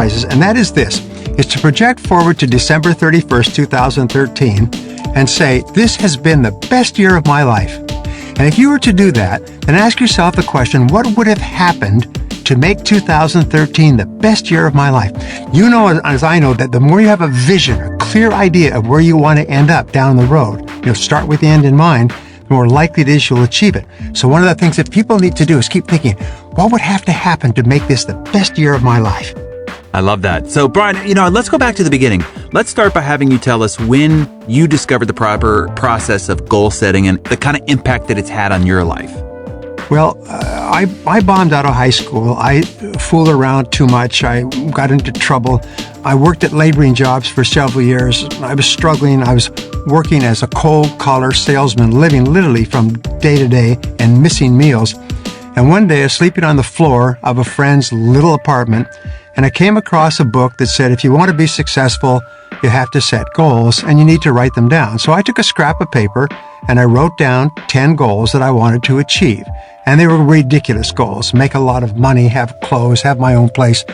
exercises, and that is this, is to project forward to December 31st, 2013, and say, this has been the best year of my life. And if you were to do that, then ask yourself the question, what would have happened to make 2013 the best year of my life? You know, as I know, that the more you have a vision, a clear idea of where you want to end up down the road, start with the end in mind, the more likely it is you'll achieve it. So one of the things that people need to do is keep thinking, what would have to happen to make this the best year of my life? I love that. So, Brian, let's go back to the beginning. Let's start by having you tell us when you discovered the proper process of goal setting and the kind of impact that it's had on your life. Well, I bombed out of high school. I fooled around too much. I got into trouble. I worked at laboring jobs for several years. I was struggling. I was working as a cold-collar salesman, living literally from day to day and missing meals. And one day I was sleeping on the floor of a friend's little apartment, and I came across a book that said, if you want to be successful, you have to set goals and you need to write them down. So I took a scrap of paper and I wrote down 10 goals that I wanted to achieve. And they were ridiculous goals. Make a lot of money, have clothes, have my own place.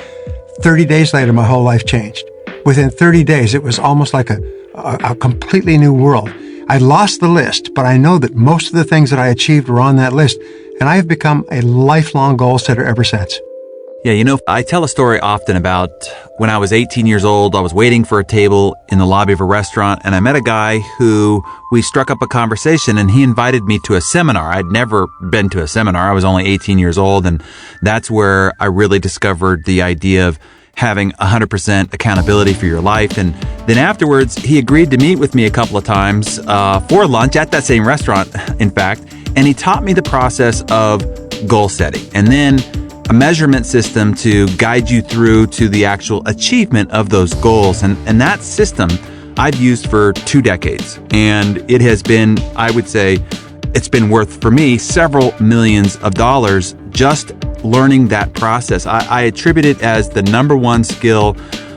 30 days later, my whole life changed. Within 30 days, it was almost like a completely new world. I lost the list, but I know that most of the things that I achieved were on that list. And I have become a lifelong goal setter ever since. Yeah, I tell a story often about when I was 18 years old, I was waiting for a table in the lobby of a restaurant, and I met a guy who we struck up a conversation, and he invited me to a seminar. I'd never been to a seminar. I was only 18 years old, and that's where I really discovered the idea of having 100% accountability for your life. And then afterwards, he agreed to meet with me a couple of times for lunch at that same restaurant, in fact, and he taught me the process of goal setting. And then a measurement system to guide you through to the actual achievement of those goals. And that system I've used for 2 decades. And it has been, I would say, it's been worth for me several millions of dollars just learning that process. I attribute it as the number one skill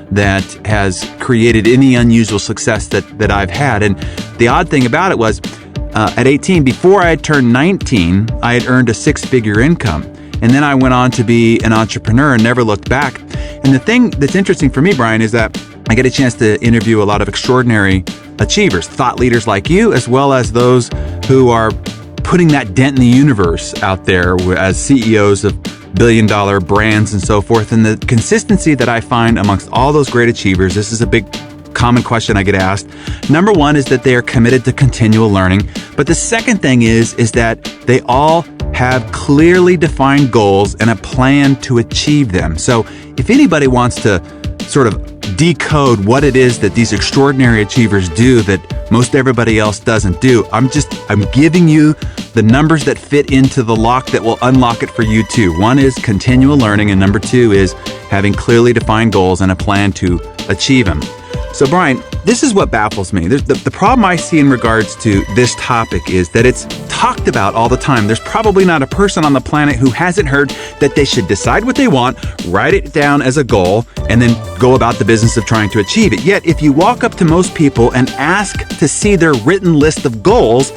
that has created any unusual success that I've had. And the odd thing about it was, at 18, before I had turned 19, I had earned a 6-figure income. And then I went on to be an entrepreneur and never looked back. And the thing that's interesting for me, Brian, is that I get a chance to interview a lot of extraordinary achievers, thought leaders like you, as well as those who are putting that dent in the universe out there as CEOs of billion-dollar brands and so forth. And the consistency that I find amongst all those great achievers, this is a big common question I get asked. Number one is that they are committed to continual learning. But the second thing is that they all have clearly defined goals and a plan to achieve them. So if anybody wants to sort of decode what it is that these extraordinary achievers do that most everybody else doesn't do, I'm giving you the numbers that fit into the lock that will unlock it for you too. One is continual learning, and number 2 is having clearly defined goals and a plan to achieve them. So Brian, this is what baffles me. The problem I see in regards to this topic is that it's talked about all the time. There's probably not a person on the planet who hasn't heard that they should decide what they want, write it down as a goal, and then go about the business of trying to achieve it. Yet, if you walk up to most people and ask to see their written list of goals,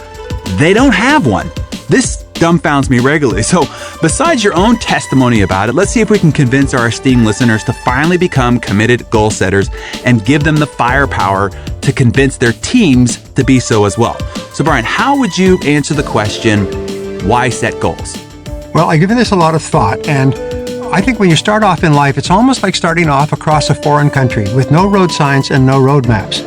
they don't have one. This dumbfounds me regularly. So besides your own testimony about it, let's see if we can convince our esteemed listeners to finally become committed goal setters and give them the firepower to convince their teams to be so as well. So Brian, how would you answer the question, why set goals? Well, I've given this a lot of thought, and I think when you start off in life, it's almost like starting off across a foreign country with no road signs and no road maps,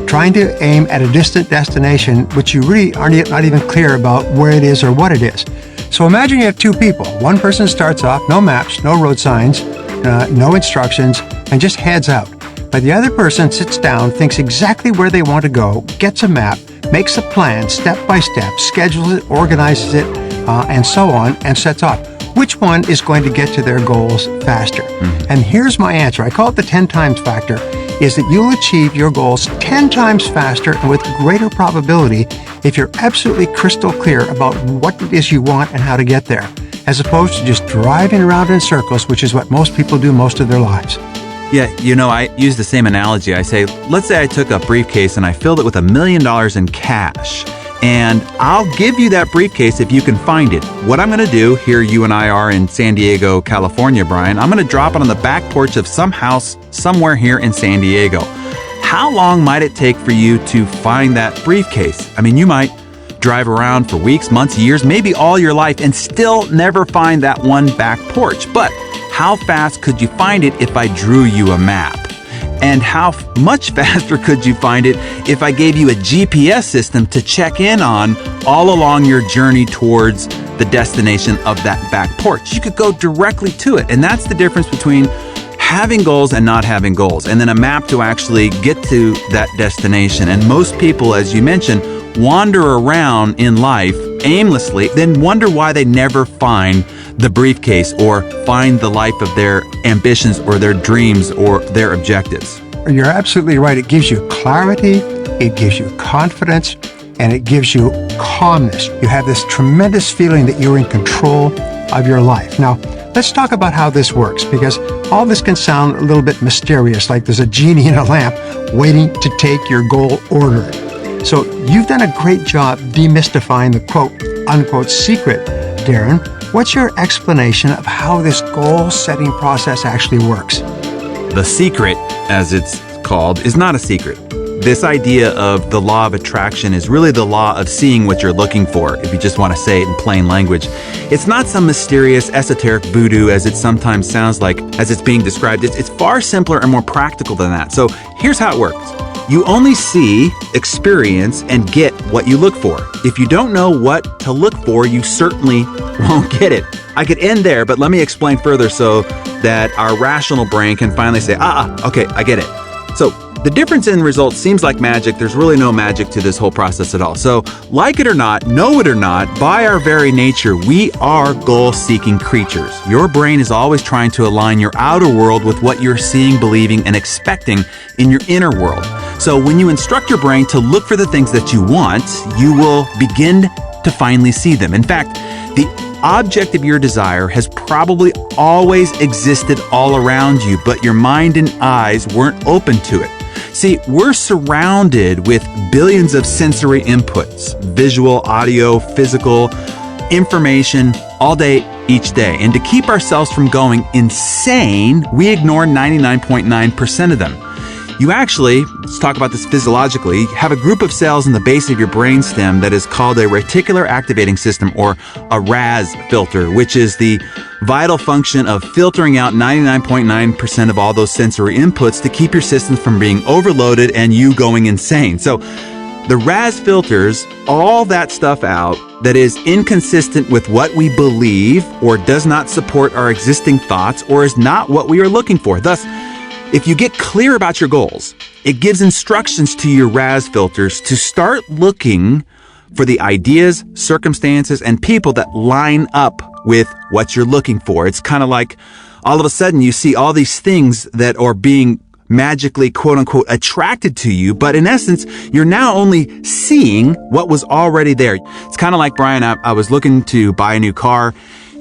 trying to aim at a distant destination, which you really are not even clear about where it is or what it is. So imagine you have 2 people. One person starts off, no maps, no road signs, no instructions, and just heads out. But the other person sits down, thinks exactly where they want to go, gets a map, makes a plan step by step, schedules it, organizes it, and so on, and sets off. Which one is going to get to their goals faster? And here's my answer. I call it the 10 times factor, is that you'll achieve your goals 10 times faster and with greater probability if you're absolutely crystal clear about what it is you want and how to get there, as opposed to just driving around in circles, which is what most people do most of their lives. Yeah, I use the same analogy. I say, let's say I took a briefcase and I filled it with $1 million in cash. and I'll give you that briefcase if you can find it. What I'm going to do, here you and I are in San Diego, California, Brian, I'm going to drop it on the back porch of some house somewhere here in San Diego. How long might it take for you to find that briefcase? I mean, you might drive around for weeks, months, years, maybe all your life and still never find that one back porch. But how fast could you find it if I drew you a map? And how much faster could you find it if I gave you a GPS system to check in on all along your journey towards the destination of that back porch? You could go directly to it. And that's the difference between having goals and not having goals, and then a map to actually get to that destination. And most people, as you mentioned, wander around in life aimlessly, then wonder why they never find the briefcase or find the life of their ambitions or their dreams or their objectives. You're absolutely right. It gives you clarity, it gives you confidence, and it gives you calmness. You have this tremendous feeling that you're in control of your life. Now, let's talk about how this works, because all this can sound a little bit mysterious, like there's a genie in a lamp waiting to take your goal order. So you've done a great job demystifying the quote-unquote secret, Darren. What's your explanation of how this goal-setting process actually works? The secret, as it's called, is not a secret. This idea of the law of attraction is really the law of seeing what you're looking for, if you just want to say it in plain language. It's not some mysterious, esoteric voodoo as it sometimes sounds like as it's being described. It's far simpler and more practical than that. So here's how it works. You only see, experience, and get what you look for. If you don't know what to look for, you certainly won't get it. I could end there, but let me explain further so that our rational brain can finally say, okay, I get it. So the difference in results seems like magic. There's really no magic to this whole process at all. So like it or not, know it or not, by our very nature, we are goal-seeking creatures. Your brain is always trying to align your outer world with what you're seeing, believing, and expecting in your inner world. So when you instruct your brain to look for the things that you want, you will begin to finally see them. In fact, the object of your desire has probably always existed all around you, but your mind and eyes weren't open to it. See, we're surrounded with billions of sensory inputs, visual, audio, physical, information, all day, each day. And to keep ourselves from going insane, we ignore 99.9% of them. You actually, let's talk about this physiologically, have a group of cells in the base of your brainstem that is called a reticular activating system, or a RAS filter, which is the vital function of filtering out 99.9% of all those sensory inputs to keep your system from being overloaded and you going insane. So the RAS filters all that stuff out that is inconsistent with what we believe or does not support our existing thoughts or is not what we are looking for. Thus, if you get clear about your goals, it gives instructions to your RAS filters to start looking for the ideas, circumstances, and people that line up with what you're looking for. It's kind of like all of a sudden you see all these things that are being magically, quote unquote, attracted to you, but in essence, you're now only seeing what was already there. It's kind of like, Brian, I was looking to buy a new car,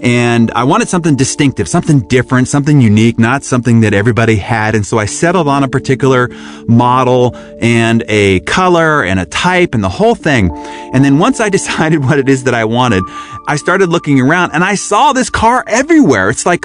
and I wanted something distinctive, something different, something unique, not something that everybody had. And so I settled on a particular model and a color and a type and the whole thing. And then once I decided what it is that I wanted, I started looking around and I saw this car everywhere. It's like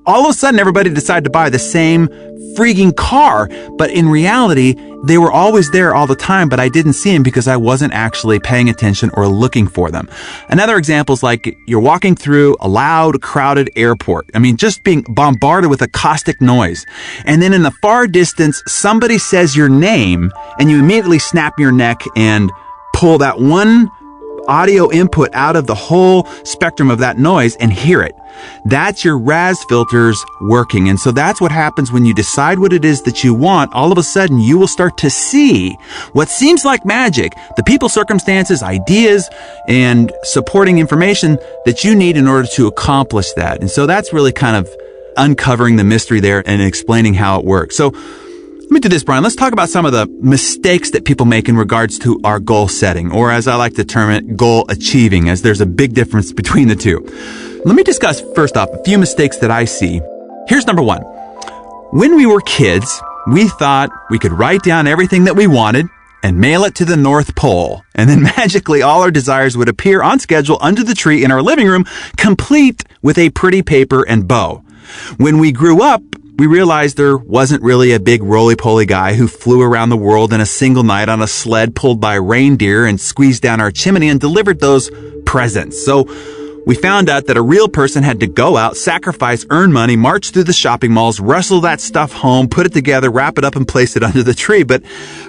all of a sudden everybody decided to buy the same freaking car. But in reality, they were always there all the time, but I didn't see them because I wasn't actually paying attention or looking for them. Another example is like you're walking through a loud, crowded airport. I mean, just being bombarded with a caustic noise. And then in the far distance, somebody says your name and you immediately snap your neck and pull that one audio input out of the whole spectrum of that noise and hear it. That's your RAS filters working. And so that's what happens when you decide what it is that you want. All of a sudden, you will start to see what seems like magic, the people, circumstances, ideas, and supporting information that you need in order to accomplish that. And so that's really kind of uncovering the mystery there and explaining how it works. So let me do this, Brian. Let's talk about some of the mistakes that people make in regards to our goal setting, or as I like to term it, goal achieving, as there's a big difference between the two. Let me discuss first off a few mistakes that I see. Here's number one. When we were kids, we thought we could write down everything that we wanted and mail it to the North Pole. And then magically all our desires would appear on schedule under the tree in our living room, complete with a pretty paper and bow. When we grew up, we realized there wasn't really a big roly-poly guy who flew around the world in a single night on a sled pulled by reindeer and squeezed down our chimney and delivered those presents. So we found out that a real person had to go out, sacrifice, earn money, march through the shopping malls, wrestle that stuff home, put it together, wrap it up, and place it under the tree. But,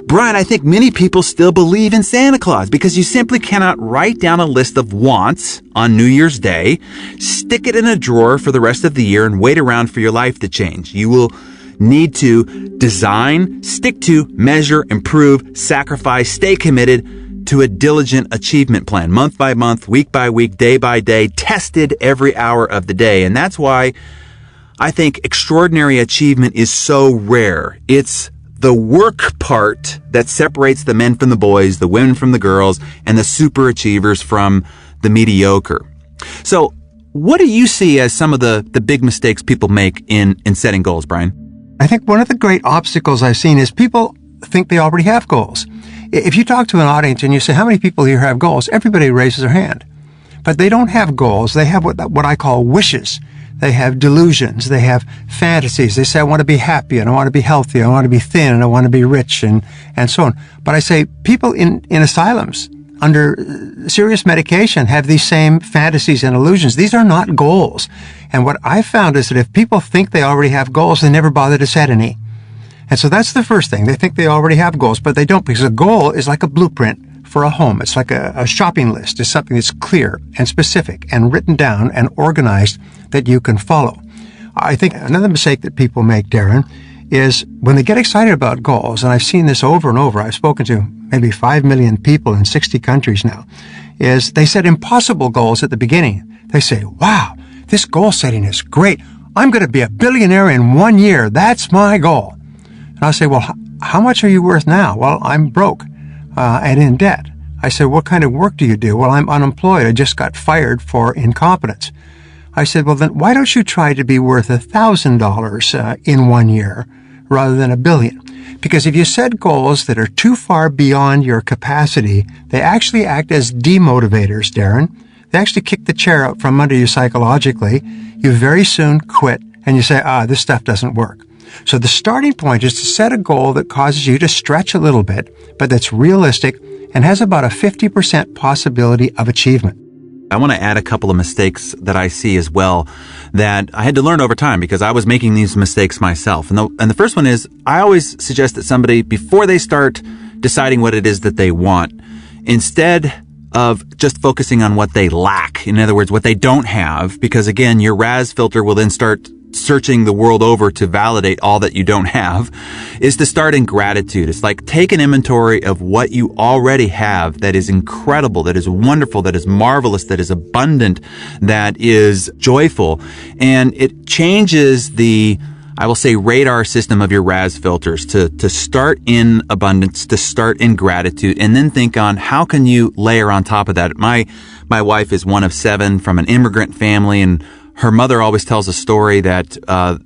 Brian, I think many people still believe in Santa Claus because you simply cannot write down a list of wants on New Year's Day, stick it in a drawer for the rest of the year, and wait around for your life to change. You will need to design, stick to, measure, improve, sacrifice, stay committed to a diligent achievement plan, month by month, week by week, day by day, tested every hour of the day. And that's why I think extraordinary achievement is so rare. It's the work part that separates the men from the boys, the women from the girls, and the super achievers from the mediocre. So what do you see as some of the big mistakes people make in setting goals, Brian? I think one of the great obstacles I've seen is people think they already have goals. If you talk to an audience and you say, how many people here have goals? Everybody raises their hand. But they don't have goals. They have what I call wishes. They have delusions. They have fantasies. They say, I want to be happy and I want to be healthy. I want to be thin and I want to be rich and so on. But I say people in asylums under serious medication have these same fantasies and illusions. These are not goals. And what I found is that if people think they already have goals, they never bother to set any. And so that's the first thing. They think they already have goals, but they don't, because a goal is like a blueprint for a home. It's like a shopping list. It's something that's clear and specific and written down and organized that you can follow. I think another mistake that people make, Darren, is when they get excited about goals, and I've seen this over and over, I've spoken to maybe 5 million people in 60 countries now, is they set impossible goals at the beginning. They say, wow, this goal setting is great. I'm going to be a billionaire in 1 year. That's my goal. And I'll say, well, how much are you worth now? Well, I'm broke and in debt. I said, what kind of work do you do? Well, I'm unemployed. I just got fired for incompetence. I said, well, then why don't you try to be worth $1,000 in 1 year rather than $1 billion? Because if you set goals that are too far beyond your capacity, they actually act as demotivators, Darren. They actually kick the chair out from under you psychologically. You very soon quit and you say, this stuff doesn't work. So the starting point is to set a goal that causes you to stretch a little bit, but that's realistic and has about a 50% possibility of achievement. I want to add a couple of mistakes that I see as well that I had to learn over time because I was making these mistakes myself. And the first one is I always suggest that somebody, before they start deciding what it is that they want, instead of just focusing on what they lack, in other words, what they don't have, because again, your RAS filter will then start searching the world over to validate all that you don't have, is to start in gratitude. It's like take an inventory of what you already have that is incredible, that is wonderful, that is marvelous, that is abundant, that is joyful. And it changes the, I will say, radar system of your RAS filters to start in abundance, to start in gratitude, and then think on how can you layer on top of that. My wife is one of 7 from an immigrant family, and her mother always tells a story that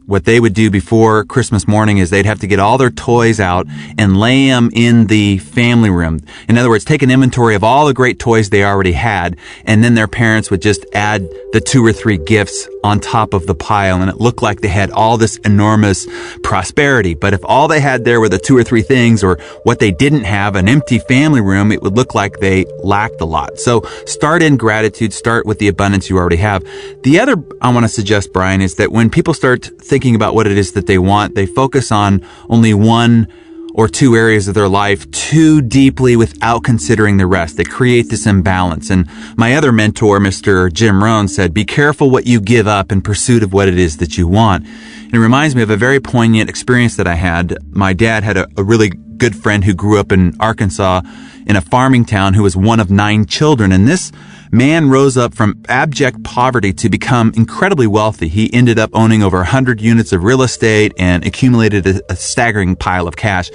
what they would do before Christmas morning is they'd have to get all their toys out and lay them in the family room. In other words, take an inventory of all the great toys they already had, and then their parents would just add the 2 or 3 gifts on top of the pile, and it looked like they had all this enormous prosperity. But if all they had there were the 2 or 3 things, or what they didn't have, an empty family room, it would look like they lacked a lot. So start in gratitude, start with the abundance you already have. The other I want to suggest, Brian, is that when people start thinking about what it is that they want, they focus on only 1 or 2 areas of their life too deeply without considering the rest. They create this imbalance. And my other mentor, Mr. Jim Rohn, said, be careful what you give up in pursuit of what it is that you want. And it reminds me of a very poignant experience that I had. My dad had a really good friend who grew up in Arkansas in a farming town who was one of 9 children. And this man rose up from abject poverty to become incredibly wealthy. He ended up owning over 100 units of real estate and accumulated a staggering pile of cash.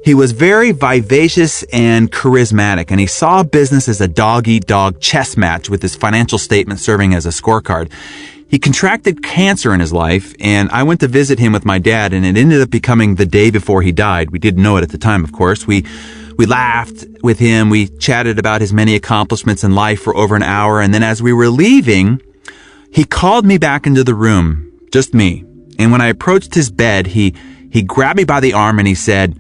He was very vivacious and charismatic, and he saw business as a dog-eat-dog chess match with his financial statement serving as a scorecard. He contracted cancer in his life, and I went to visit him with my dad, and it ended up becoming the day before he died. We didn't know it at the time, of course. We We laughed with him. We chatted about his many accomplishments in life for over an hour. And then as we were leaving, he called me back into the room, just me. And when I approached his bed, he grabbed me by the arm and he said,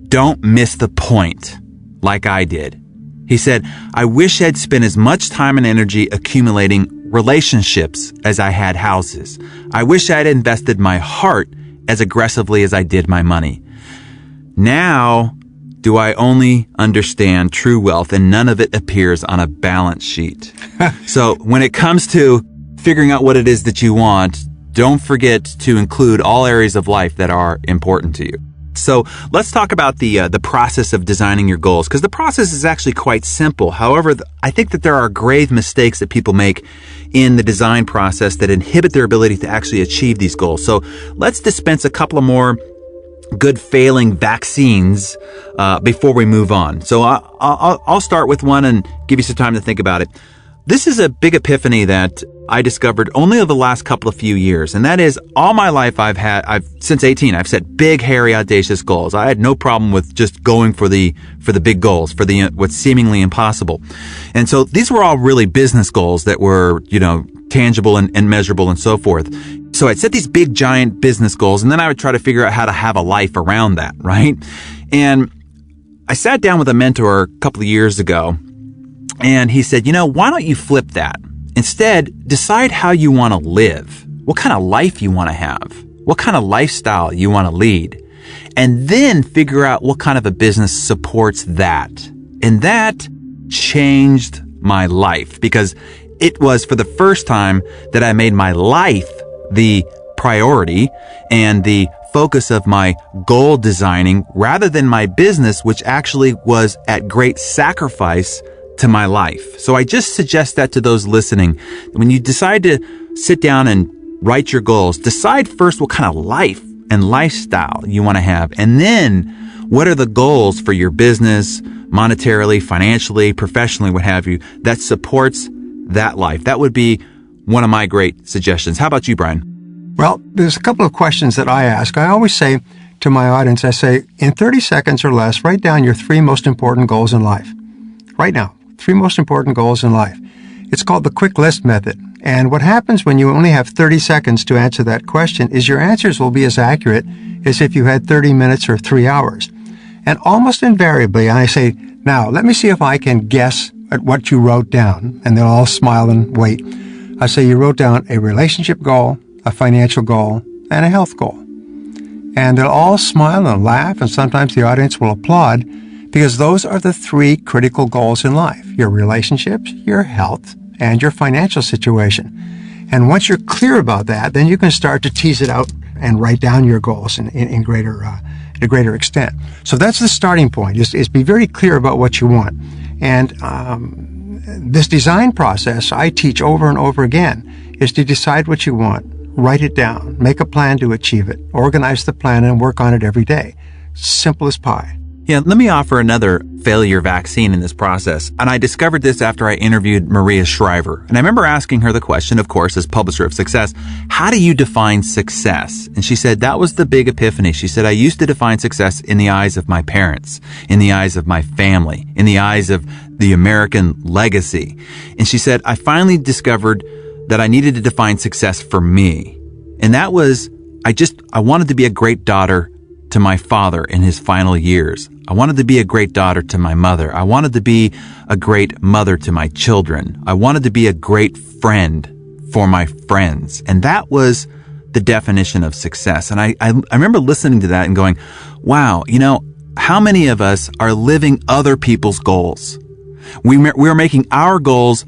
"Don't miss the point like I did." He said, "I wish I'd spent as much time and energy accumulating relationships as I had houses. I wish I'd invested my heart as aggressively as I did my money. Now do I only understand true wealth, and none of it appears on a balance sheet." So when it comes to figuring out what it is that you want, don't forget to include all areas of life that are important to you. So let's talk about the process of designing your goals, because the process is actually quite simple. However, I think that there are grave mistakes that people make in the design process that inhibit their ability to actually achieve these goals. So let's dispense a couple of more good failing vaccines before we move on. So I'll start with one and give you some time to think about it. This is a big epiphany that I discovered only over the last couple of few years. And that is, all my life since 18, I've set big, hairy, audacious goals. I had no problem with just going for the big goals, for what's seemingly impossible. And so these were all really business goals that were, tangible and measurable and so forth. So I'd set these big, giant business goals, and then I would try to figure out how to have a life around that, right? And I sat down with a mentor a couple of years ago, and he said, why don't you flip that? Instead, decide how you want to live, what kind of life you want to have, what kind of lifestyle you want to lead, and then figure out what kind of a business supports that. And that changed my life, because it was for the first time that I made my life the priority and the focus of my goal designing, rather than my business, which actually was at great sacrifice to my life. So I just suggest that to those listening. When you decide to sit down and write your goals, decide first what kind of life and lifestyle you want to have. And then what are the goals for your business, monetarily, financially, professionally, what have you, that supports that life. That would be one of my great suggestions. How about you, Brian? Well, there's a couple of questions that I ask. I always say to my audience, I say, in 30 seconds or less, write down your 3 most important goals in life. Right now, 3 most important goals in life. It's called the quick list method. And what happens when you only have 30 seconds to answer that question is your answers will be as accurate as if you had 30 minutes or 3 hours. And almost invariably, I say, now, let me see if I can guess at what you wrote down. And they'll all smile and wait. I say you wrote down a relationship goal, a financial goal, and a health goal. And they'll all smile and laugh, and sometimes the audience will applaud, because those are the 3 critical goals in life: your relationships, your health, and your financial situation. And once you're clear about that, then you can start to tease it out and write down your goals in greater extent. So that's the starting point, is be very clear about what you want. And this design process I teach over and over again is to decide what you want, write it down, make a plan to achieve it, organize the plan, and work on it every day. Simple as pie. Yeah, let me offer another failure vaccine in this process. And I discovered this after I interviewed Maria Shriver. And I remember asking her the question, of course, as publisher of Success, how do you define success? And she said, that was the big epiphany. She said, I used to define success in the eyes of my parents, in the eyes of my family, in the eyes of the American legacy. And she said, I finally discovered that I needed to define success for me. And that was, I wanted to be a great daughter to my father in his final years. I wanted to be a great daughter to my mother. I wanted to be a great mother to my children. I wanted to be a great friend for my friends. And that was the definition of success. And I remember listening to that and going, wow, how many of us are living other people's goals? We're making our goals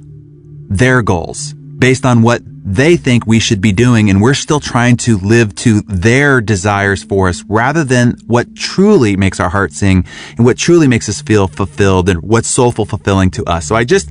their goals based on what they think we should be doing, and we're still trying to live to their desires for us rather than what truly makes our heart sing and what truly makes us feel fulfilled and what's soulful fulfilling to us. So I just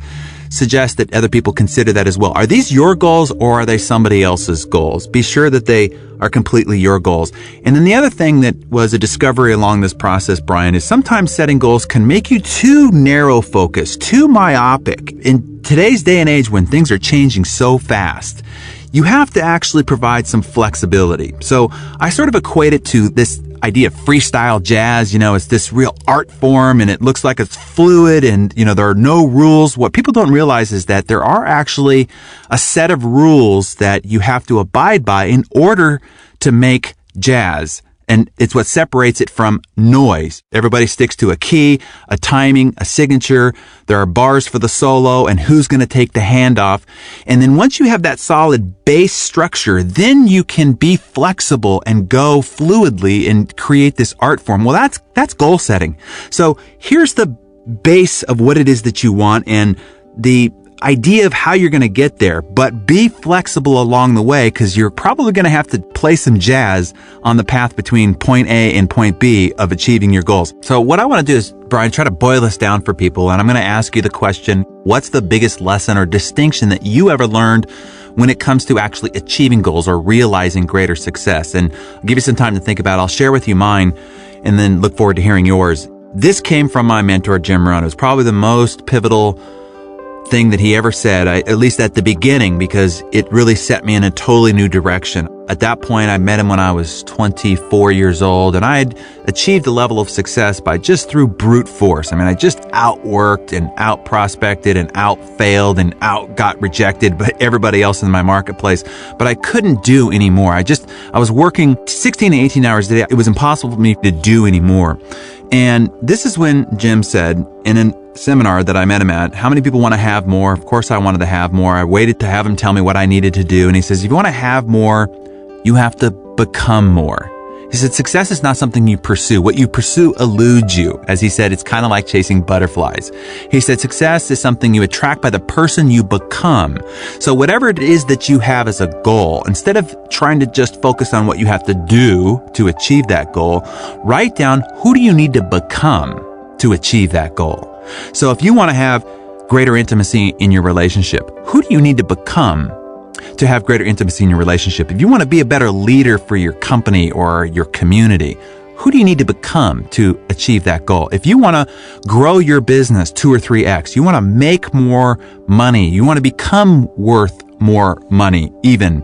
suggest that other people consider that as well. Are these your goals or are they somebody else's goals? Be sure that they are completely your goals. And then the other thing that was a discovery along this process, Brian, is sometimes setting goals can make you too narrow focused, too myopic. In today's day and age when things are changing so fast, you have to actually provide some flexibility. So I sort of equate it to this idea of freestyle jazz. It's this real art form and it looks like it's fluid and, there are no rules. What people don't realize is that there are actually a set of rules that you have to abide by in order to make jazz. And it's what separates it from noise. Everybody sticks to a key, a timing, a signature. There are bars for the solo and who's going to take the handoff. And then once you have that solid base structure, then you can be flexible and go fluidly and create this art form. Well, that's goal setting. So here's the base of what it is that you want and the idea of how you're going to get there, but be flexible along the way because you're probably going to have to play some jazz on the path between point A and point B of achieving your goals. So what I want to do is, Brian, try to boil this down for people. And I'm going to ask you the question, what's the biggest lesson or distinction that you ever learned when it comes to actually achieving goals or realizing greater success? And I'll give you some time to think about it. I'll share with you mine and then look forward to hearing yours. This came from my mentor, Jim Rohn. It was probably the most pivotal thing that he ever said, at least at the beginning, because it really set me in a totally new direction. At that point, I met him when I was 24 years old, and I had achieved a level of success by just through brute force. I just outworked and out-prospected and out-failed and out-got rejected by everybody else in my marketplace. But I couldn't do anymore. I was working 16 to 18 hours a day. It was impossible for me to do anymore. And this is when Jim said in a seminar that I met him at, how many people want to have more? Of course I wanted to have more. I waited to have him tell me what I needed to do. And he says, if you want to have more, you have to become more. He said, success is not something you pursue. What you pursue eludes you. As he said, it's kind of like chasing butterflies. He said, success is something you attract by the person you become. So whatever it is that you have as a goal, instead of trying to just focus on what you have to do to achieve that goal, write down who do you need to become to achieve that goal. So if you want to have greater intimacy in your relationship, who do you need to become to have greater intimacy in your relationship? If you want to be a better leader for your company or your community, who do you need to become to achieve that goal? If you want to grow your business 2 or 3x, you want to make more money, you want to become worth more money even,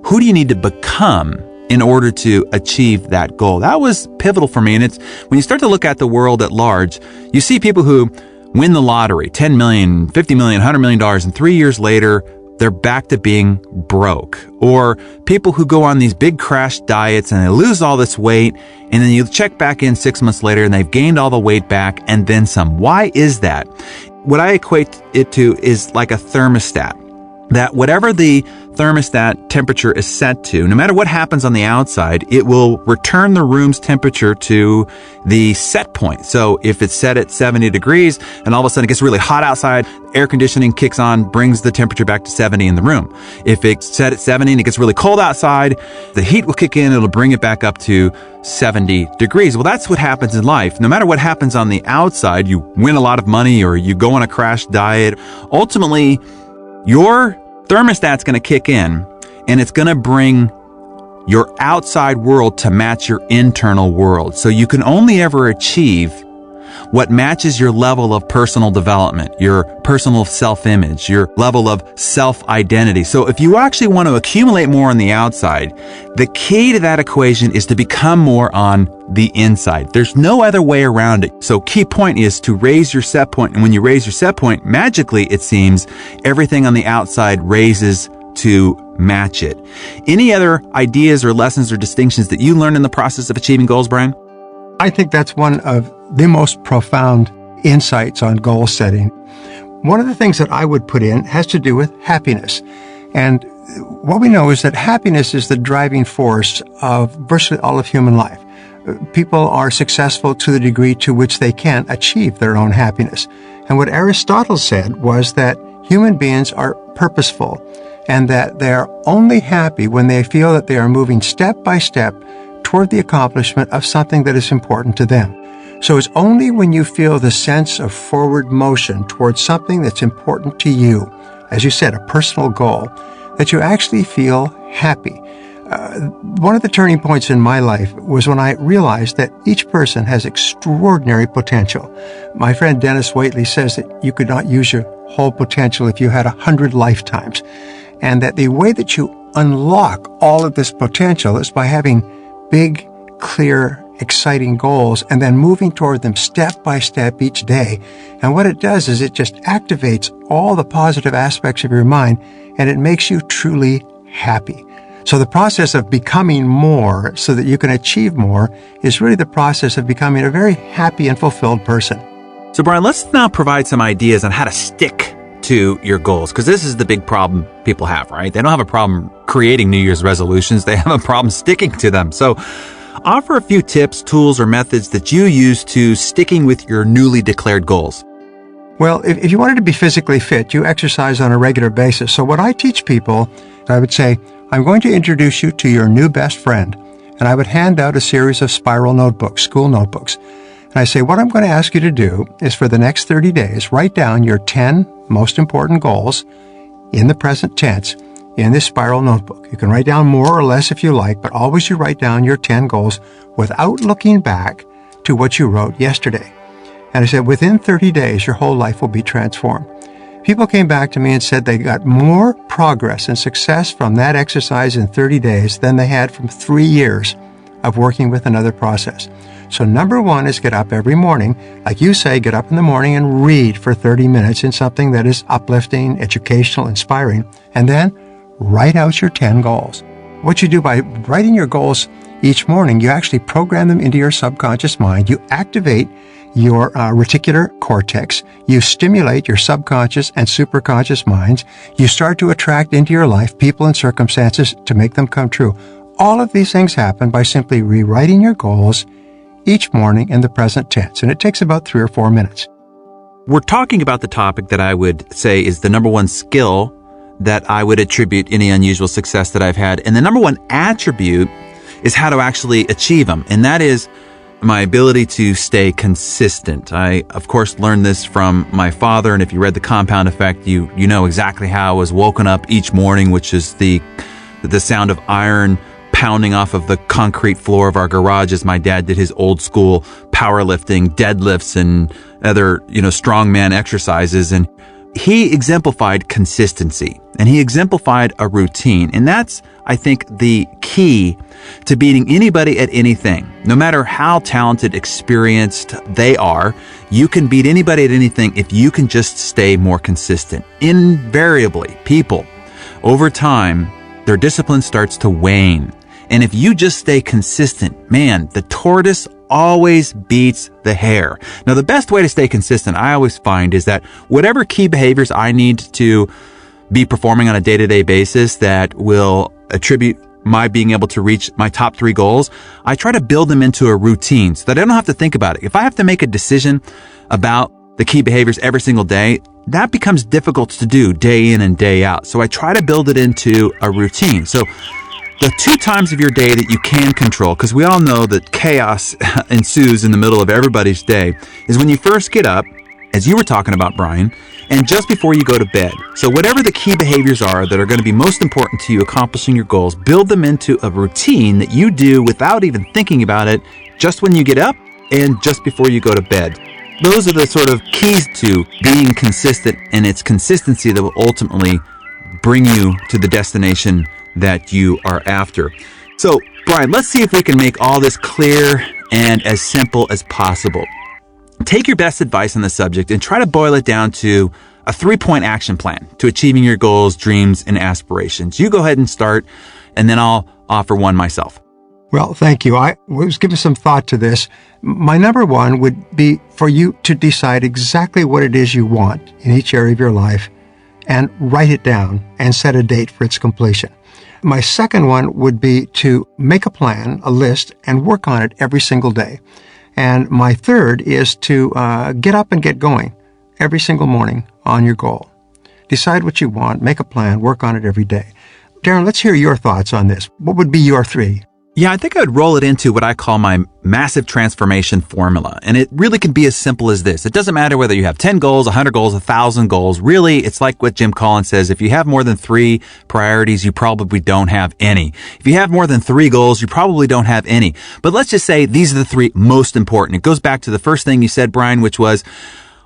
who do you need to become in order to achieve that goal? That was pivotal for me. And it's when you start to look at the world at large, you see people who win the lottery, 10 million, 50 million, $100 million, and 3 years later, they're back to being broke. Or people who go on these big crash diets and they lose all this weight, and then you check back in 6 months later and they've gained all the weight back and then some. Why is that? What I equate it to is like a thermostat. That whatever the thermostat temperature is set to, no matter what happens on the outside, it will return the room's temperature to the set point. So if it's set at 70 degrees and all of a sudden it gets really hot outside, air conditioning kicks on, brings the temperature back to 70 in the room. If it's set at 70 and it gets really cold outside, the heat will kick in, it'll bring it back up to 70 degrees. Well, that's what happens in life. No matter what happens on the outside, you win a lot of money or you go on a crash diet, ultimately, your thermostat's going to kick in and it's going to bring your outside world to match your internal world. So you can only ever achieve what matches your level of personal development, your personal self-image, your level of self-identity. So if you actually want to accumulate more on the outside, the key to that equation is to become more on the inside. There's no other way around it. So key point is to raise your set point. And when you raise your set point, magically, it seems, everything on the outside raises to match it. Any other ideas or lessons or distinctions that you learned in the process of achieving goals, Brian? I think that's one of the most profound insights on goal setting. One of the things that I would put in has to do with happiness. And what we know is that happiness is the driving force of virtually all of human life. People are successful to the degree to which they can achieve their own happiness. And what Aristotle said was that human beings are purposeful and that they are only happy when they feel that they are moving step by step toward the accomplishment of something that is important to them. So it's only when you feel the sense of forward motion towards something that's important to you, as you said, a personal goal, that you actually feel happy. One of the turning points in my life was when I realized that each person has extraordinary potential. My friend Dennis Waitley says that you could not use your whole potential if you had 100 lifetimes, and that the way that you unlock all of this potential is by having big, clear, exciting goals and then moving toward them step by step each day. And what it does is it just activates all the positive aspects of your mind and it makes you truly happy. So the process of becoming more so that you can achieve more is really the process of becoming a very happy and fulfilled person. So Brian, let's now provide some ideas on how to stick to your goals, because this is the big problem people have, right? They don't have a problem creating New Year's resolutions. They have a problem sticking to them. So offer a few tips, tools, or methods that you use to sticking with your newly declared goals. Well, if you wanted to be physically fit, you exercise on a regular basis. So what I teach people, I would say, I'm going to introduce you to your new best friend. And I would hand out a series of spiral notebooks, school notebooks. And I say, what I'm going to ask you to do is for the next 30 days, write down your 10 most important goals in the present tense in this spiral notebook. You can write down more or less if you like, but always you write down your 10 goals without looking back to what you wrote yesterday. And I said, within 30 days, your whole life will be transformed. People came back to me and said they got more progress and success from that exercise in 30 days than they had from 3 years of working with another process. So number one is get up every morning. Like you say, get up in the morning and read for 30 minutes in something that is uplifting, educational, inspiring, and then write out your 10 goals. What you do by writing your goals each morning, you actually program them into your subconscious mind. You activate your reticular cortex. You stimulate your subconscious and superconscious minds. You start to attract into your life people and circumstances to make them come true. All of these things happen by simply rewriting your goals each morning in the present tense, and it takes about 3 or 4 minutes. We're talking about the topic that I would say is the number one skill that I would attribute any unusual success that I've had. And the number one attribute is how to actually achieve them. And that is my ability to stay consistent. I, of course, learned this from my father. And if you read The Compound Effect, you know exactly how I was woken up each morning, which is the sound of iron pounding off of the concrete floor of our garage as my dad did his old school powerlifting, deadlifts, and other, strongman exercises. And he exemplified consistency and he exemplified a routine. And that's, I think, the key to beating anybody at anything. No matter how talented, experienced they are, you can beat anybody at anything if you can just stay more consistent. Invariably, people, over time, their discipline starts to wane. And if you just stay consistent, man, the tortoise always beats the hare. Now, the best way to stay consistent, I always find, is that whatever key behaviors I need to be performing on a day-to-day basis that will attribute my being able to reach my top 3 goals, I try to build them into a routine so that I don't have to think about it. If I have to make a decision about the key behaviors every single day, that becomes difficult to do day in and day out. So I try to build it into a routine. So the 2 times of your day that you can control, because we all know that chaos ensues in the middle of everybody's day, is when you first get up, as you were talking about, Brian, and just before you go to bed. So whatever the key behaviors are that are going to be most important to you accomplishing your goals, build them into a routine that you do without even thinking about it, just when you get up and just before you go to bed. Those are the sort of keys to being consistent, and it's consistency that will ultimately bring you to the destination that you are after. So, Brian, let's see if we can make all this clear and as simple as possible. Take your best advice on the subject and try to boil it down to a 3-point action plan to achieving your goals, dreams, and aspirations. You go ahead and start, and then I'll offer one myself. Well, thank you. I was giving some thought to this. My number one would be for you to decide exactly what it is you want in each area of your life and write it down and set a date for its completion. My second one would be to make a plan, a list, and work on it every single day. And my third is to get up and get going every single morning on your goal. Decide what you want, make a plan, work on it every day. Darren, let's hear your thoughts on this. What would be your 3? Yeah, I think I would roll it into what I call my massive transformation formula. And it really can be as simple as this. It doesn't matter whether you have 10 goals, 100 goals, 1,000 goals. Really, it's like what Jim Collins says. If you have more than 3 priorities, you probably don't have any. If you have more than 3 goals, you probably don't have any. But let's just say these are the 3 most important. It goes back to the first thing you said, Brian, which was,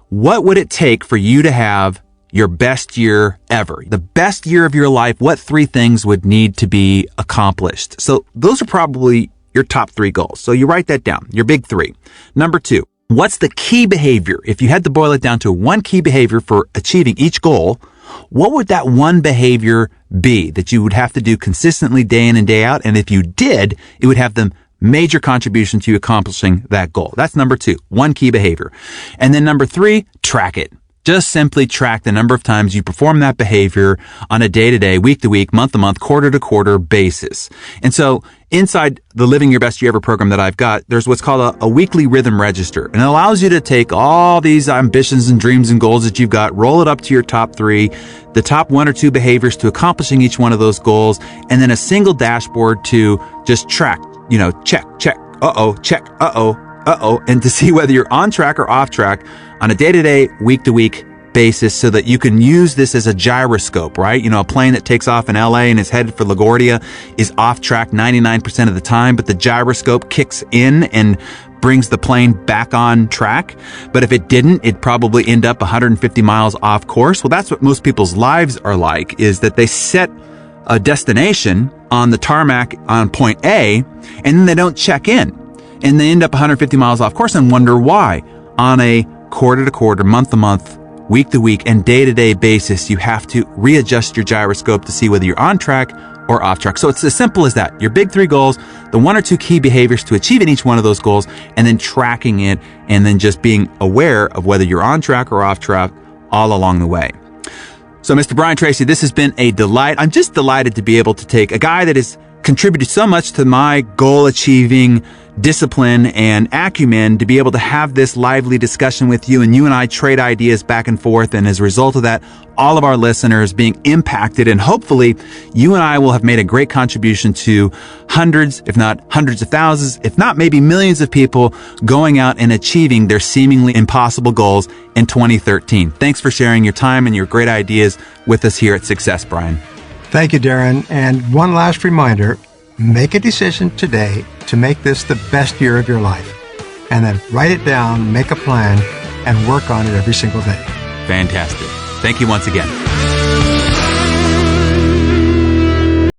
what would it take for you to have your best year ever, the best year of your life, what 3 things would need to be accomplished? So those are probably your top 3 goals. So you write that down, your big 3. Number 2, what's the key behavior? If you had to boil it down to one key behavior for achieving each goal, what would that one behavior be that you would have to do consistently day in and day out? And if you did, it would have the major contribution to you accomplishing that goal. That's number 2, one key behavior. And then number 3, track it. Just simply track the number of times you perform that behavior on a day-to-day, week-to-week, month-to-month, quarter-to-quarter basis. And so inside the Living Your Best Year Ever program that I've got, there's what's called a weekly rhythm register. And it allows you to take all these ambitions and dreams and goals that you've got, roll it up to your top 3, the top 1 or 2 behaviors to accomplishing each one of those goals, and then a single dashboard to just track, check, check, check, and to see whether you're on track or off track on a day-to-day, week-to-week basis so that you can use this as a gyroscope, right? A plane that takes off in LA and is headed for LaGuardia is off track 99% of the time, but the gyroscope kicks in and brings the plane back on track. But if it didn't, it'd probably end up 150 miles off course. Well, that's what most people's lives are like, is that they set a destination on the tarmac on point A, and then they don't check in. And they end up 150 miles off course and wonder why. On a quarter-to-quarter, month-to-month, week-to-week, and day-to-day basis, you have to readjust your gyroscope to see whether you're on track or off track. So it's as simple as that. Your big 3 goals, the 1 or 2 key behaviors to achieve in each one of those goals, and then tracking it, and then just being aware of whether you're on track or off track all along the way. So Mr. Brian Tracy, this has been a delight. I'm just delighted to be able to take a guy that has contributed so much to my goal achieving discipline and acumen to be able to have this lively discussion with you, and you and I trade ideas back and forth. And as a result of that, all of our listeners being impacted, and hopefully you and I will have made a great contribution to hundreds, if not hundreds of thousands, if not maybe millions of people going out and achieving their seemingly impossible goals in 2013. Thanks for sharing your time and your great ideas with us here at Success, Brian. Thank you, Darren. And one last reminder, make a decision today to make this the best year of your life. And then write it down, make a plan, and work on it every single day. Fantastic. Thank you once again.